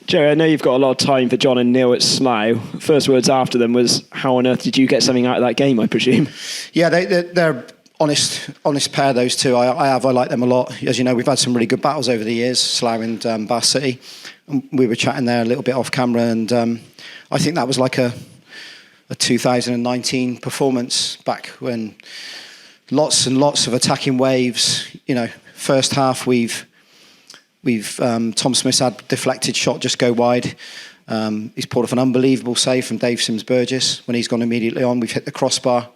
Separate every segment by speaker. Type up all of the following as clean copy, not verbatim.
Speaker 1: Jerry, I know you've got a lot of time for John and Neil at Slough. First words after them was, how on earth did you get something out of that game, I presume?
Speaker 2: Yeah, they're honest pair, those two. I like them a lot. As you know, we've had some really good battles over the years, Slough and Bath City. We were chatting there a little bit off camera, and I think that was like a 2019 performance back when lots and lots of attacking waves. You know, first half we've Tom Smith's had deflected shot just go wide. He's pulled off an unbelievable save from Dave Sims-Burgess when he's gone immediately on. We've hit the crossbar.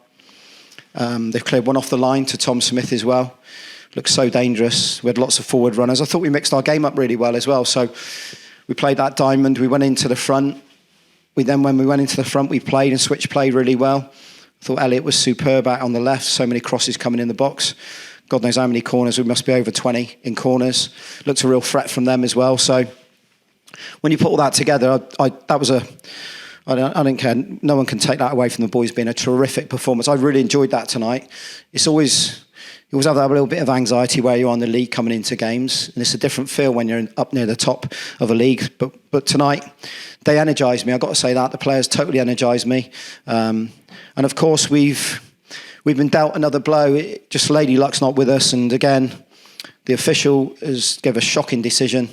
Speaker 2: They've cleared one off the line to Tom Smith as well. Looked so dangerous. We had lots of forward runners. I thought we mixed our game up really well as well. So we played that diamond. We went into the front. When we went into the front, we played and switch played really well. I thought Elliot was superb out on the left. So many crosses coming in the box. God knows how many corners. We must be over 20 in corners. Looked a real threat from them as well. So when you put all that together, I don't care. No one can take that away from the boys being a terrific performance. I really enjoyed that tonight. You always have that little bit of anxiety where you're on the league coming into games, and it's a different feel when you're up near the top of a league. But tonight, they energised me. I've got to say that the players totally energised me, and of course we've been dealt another blow. Just Lady Luck's not with us, and again, the official has gave a shocking decision.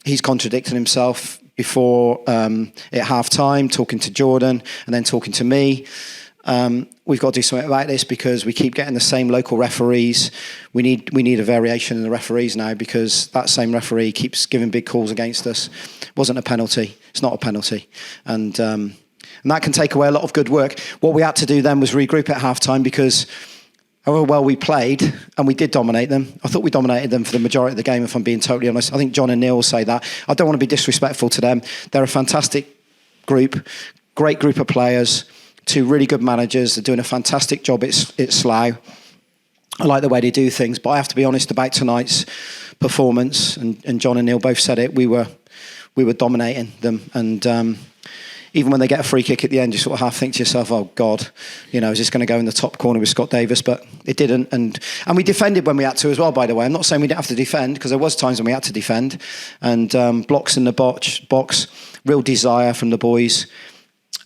Speaker 2: He's contradicted himself before at half-time, talking to Jordan and then talking to me. We've got to do something about this because we keep getting the same local referees. We need a variation in the referees now because that same referee keeps giving big calls against us. It wasn't a penalty. It's not a penalty. And that can take away a lot of good work. What we had to do then was regroup at half-time because however well we played, and we did dominate them. I thought we dominated them for the majority of the game, if I'm being totally honest. I think John and Neil will say that. I don't want to be disrespectful to them. They're a fantastic group, great group of players, two really good managers. They're doing a fantastic job at Slough. I like the way they do things, but I have to be honest about tonight's performance, and John and Neil both said it. We were dominating them, and even when they get a free kick at the end, you sort of half think to yourself, oh God, you know, is this going to go in the top corner with Scott Davis? But it didn't. And we defended when we had to as well, by the way. I'm not saying we didn't have to defend, because there was times when we had to defend. And blocks in the box, real desire from the boys.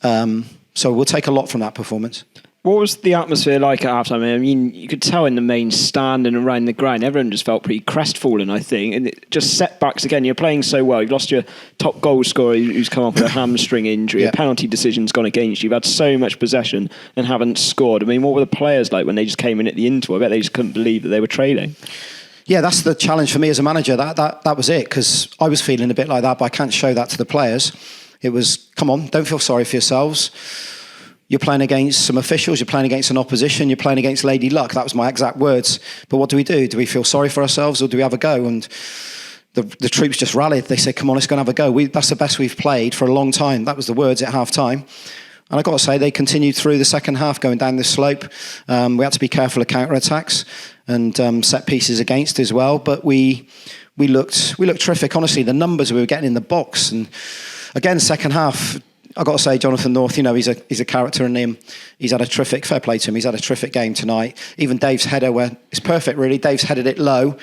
Speaker 2: So we'll take a lot from that performance.
Speaker 1: What was the atmosphere like at halftime? I mean, you could tell in the main stand and around the ground, everyone just felt pretty crestfallen, I think. And it just setbacks again. You're playing so well. You've lost your top goal scorer who's come off with a hamstring injury. Yeah. A penalty decision's gone against you. You've had so much possession and haven't scored. I mean, what were the players like when they just came in at the interval? I bet they just couldn't believe that they were trailing.
Speaker 2: Yeah, that's the challenge for me as a manager. That was it, because I was feeling a bit like that, but I can't show that to the players. It was, come on, don't feel sorry for yourselves. You're playing against some officials, you're playing against an opposition, you're playing against Lady Luck. That was my exact words. But what do? Do we feel sorry for ourselves, or do we have a go? And the troops just rallied. They said, come on, let's go and have a go. That's the best we've played for a long time. That was the words at half-time. And I've got to say, they continued through the second half, going down this slope. We had to be careful of counter-attacks and set pieces against as well. But we looked terrific. Honestly, the numbers we were getting in the box. And again, second half, I've got to say, Jonathan North, you know, he's a character in him. He's had a terrific, fair play to him, he's had a terrific game tonight. Even Dave's header, where it's perfect, really. Dave's headed it low,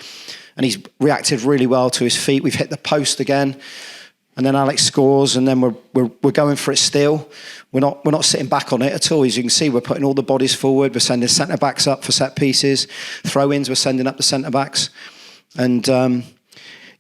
Speaker 2: and he's reacted really well to his feet. We've hit the post again, and then Alex scores, and then we're going for it still. We're not sitting back on it at all. As you can see, we're putting all the bodies forward. We're sending centre-backs up for set pieces. Throw-ins, we're sending up the centre-backs. And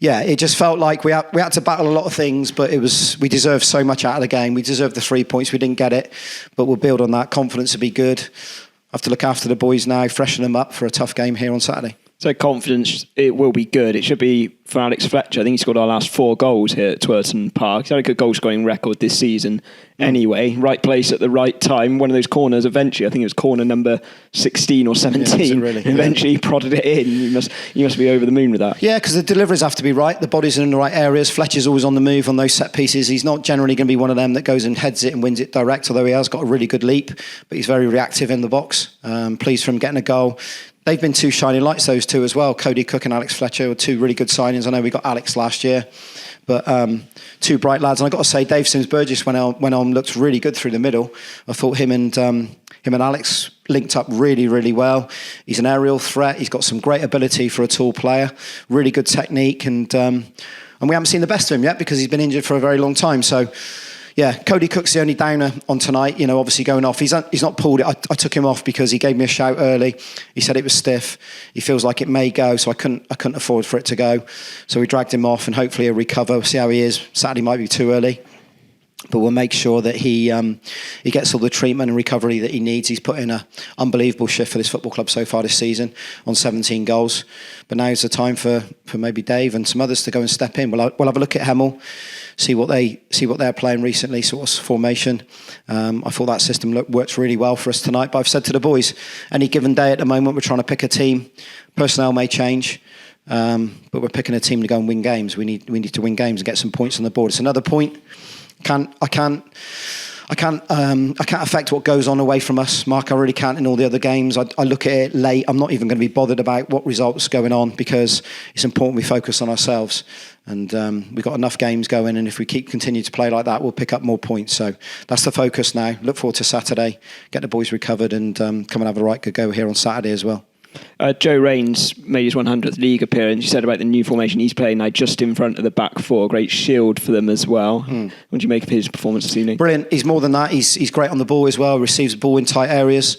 Speaker 2: yeah, it just felt like we had to battle a lot of things, but we deserved so much out of the game. We deserved the 3 points. We didn't get it, but we'll build on that. Confidence to be good. I have to look after the boys now, freshen them up for a tough game here on Saturday.
Speaker 1: So confidence, it will be good. It should be for Alex Fletcher. I think he scored our last 4 goals here at Twerton Park. He's had a good goal scoring record this season anyway. Right place at the right time. One of those corners eventually, I think it was corner number 16 or 17. Yeah, eventually prodded it in. You must be over the moon with that.
Speaker 2: Yeah, because the deliveries have to be right. The bodies are in the right areas. Fletcher's always on the move on those set pieces. He's not generally going to be one of them that goes and heads it and wins it direct, although he has got a really good leap, but he's very reactive in the box. Pleased for him getting a goal. They've been two shining lights, those two as well. Cody Cook and Alex Fletcher were two really good signings. I know we got Alex last year, but two bright lads. And I've got to say, Dave Sims-Burgess went on, looked really good through the middle. I thought him and Alex linked up really, really well. He's an aerial threat. He's got some great ability for a tall player. Really good technique. And and we haven't seen the best of him yet because he's been injured for a very long time. So, yeah, Cody Cook's the only downer on tonight, obviously going off. He's not pulled it. I took him off because he gave me a shout early. He said it was stiff. He feels like it may go, so I couldn't afford for it to go. So we dragged him off, and hopefully he'll recover. We'll see how he is. Saturday might be too early. But we'll make sure that he gets all the treatment and recovery that he needs. He's put in an unbelievable shift for this football club so far this season on 17 goals. But now's the time for maybe Dave and some others to go and step in. We'll have a look at Hemel, see what they're playing recently, sort of formation. I thought that system works really well for us tonight. But I've said to the boys, any given day at the moment, we're trying to pick a team. Personnel may change. But we're picking a team to go and win games. We need to win games and get some points on the board. It's another point. I can't affect what goes on away from us, Mark. I really can't in all the other games. I look at it late. I'm not even going to be bothered about what results going on because it's important we focus on ourselves. And we've got enough games going, and if we continue to play like that, we'll pick up more points. So that's the focus now. Look forward to Saturday, get the boys recovered, and come and have a right good go here on Saturday as well.
Speaker 1: Joe Rains made his 100th league appearance. You said about the new formation he's playing now, just in front of the back four. Great shield for them as well. What do you make of his performance this evening?
Speaker 2: Brilliant. He's more than that. He's great on the ball as well. Receives the ball in tight areas.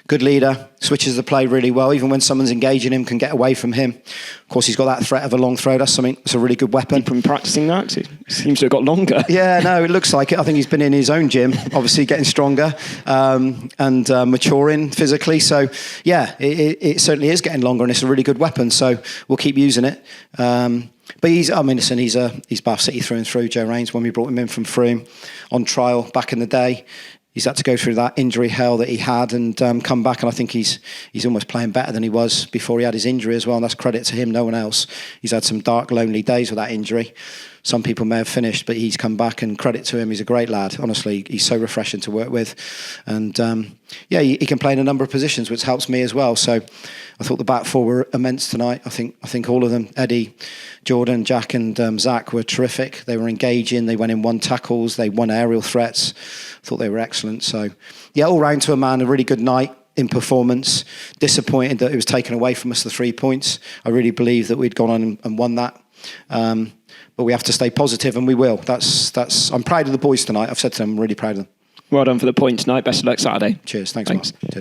Speaker 2: Good leader. Switches the play really well. Even when someone's engaging him, can get away from him. Of course, he's got that threat of a long throw. That's a really good weapon.
Speaker 1: He's been practicing that. He seems to have got longer.
Speaker 2: Yeah, no, it looks like it. I think he's been in his own gym, obviously getting stronger and maturing physically. So, yeah, it certainly is getting longer, and it's a really good weapon. So we'll keep using it. But he's Bath City through and through, Joe Rains. When we brought him in from Frome on trial back in the day, he's had to go through that injury hell that he had and come back, and I think he's almost playing better than he was before he had his injury as well, and that's credit to him, no one else. He's had some dark, lonely days with that injury. Some people may have finished, but he's come back, and credit to him. He's a great lad. Honestly, he's so refreshing to work with. And, he can play in a number of positions, which helps me as well. So I thought the back four were immense tonight. I think all of them, Eddie, Jordan, Jack and Zach, were terrific. They were engaging. They went in one tackles. They won aerial threats. I thought they were excellent. So, yeah, all round to a man, a really good night in performance. Disappointed that it was taken away from us, the 3 points. I really believe that we'd gone on and won that. But we have to stay positive, and we will. I'm proud of the boys tonight. I've said to them, I'm really proud of them.
Speaker 1: Well done for the point tonight. Best of luck Saturday.
Speaker 2: Cheers. Thanks. Mark. Cheers.